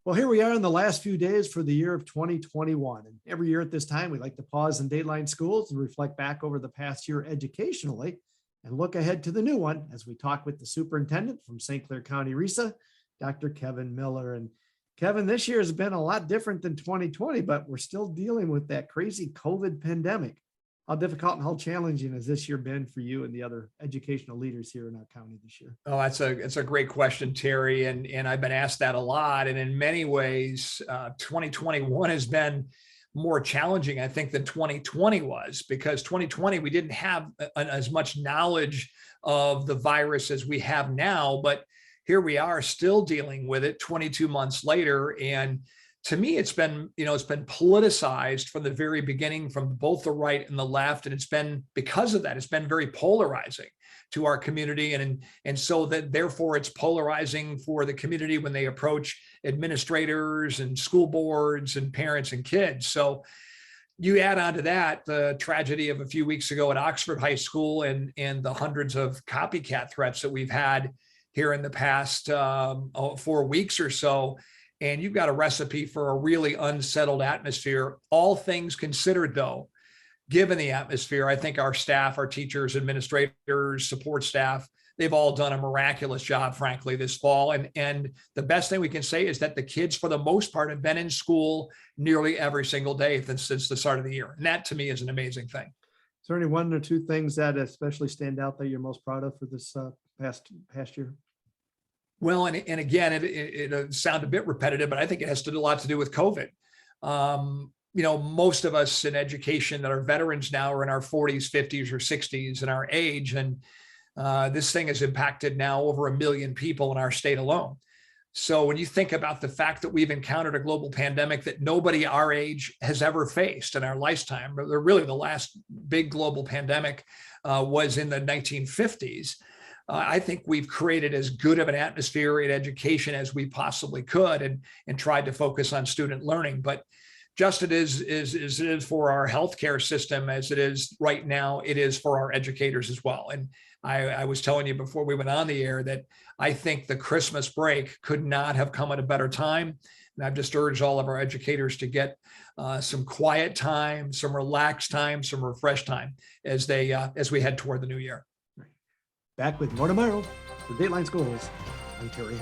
Well, here we are in the last few days for the year of 2021. And every year at this time, we like to pause in Dateline Schools and reflect back over the past year educationally and look ahead to the new one as we talk with the superintendent from St. Clair County RESA, Dr. Kevin Miller. And Kevin, this year has been a lot different than 2020, but we're still dealing with that crazy COVID pandemic. How difficult and how challenging has this year been for you and the other educational leaders here in our county this year? Oh, it's a great question, Terry. And I've been asked that a lot. And in many ways, 2021 has been more challenging, I think, than 2020 was, because 2020, we didn't have as much knowledge of the virus as we have now. But here we are still dealing with it 22 months later. And to me, it's been politicized from the very beginning, from both the right and the left. And it's been, because of that, it's been very polarizing to our community. And so that therefore it's polarizing for the community when they approach administrators and school boards and parents and kids. So you add on to that the tragedy of a few weeks ago at Oxford High School and the hundreds of copycat threats that we've had here in the past 4 weeks or so. And you've got a recipe for a really unsettled atmosphere. All things considered, though, given the atmosphere, I think our staff, our teachers, administrators, support staff, they've all done a miraculous job, frankly, this fall. And the best thing we can say is that the kids, for the most part, have been in school nearly every single day since the start of the year. And that, to me, is an amazing thing. Is there any one or two things that especially stand out that you're most proud of for this past year? Well, and again, it sounds a bit repetitive, but I think it has a lot to do with COVID. Most of us in education that are veterans now are in our 40s, 50s, or 60s in our age. And this thing has impacted now over 1 million people in our state alone. So when you think about the fact that we've encountered a global pandemic that nobody our age has ever faced in our lifetime, really the last big global pandemic was in the 1950s. I think we've created as good of an atmosphere in education as we possibly could and tried to focus on student learning. But just as it is for our healthcare system, as it is right now, it is for our educators as well. And I was telling you before we went on the air that I think the Christmas break could not have come at a better time. And I've just urged all of our educators to get some quiet time, some relaxed time, some refreshed time as we head toward the new year. Back with more tomorrow for Dateline Schools. I'm Terry.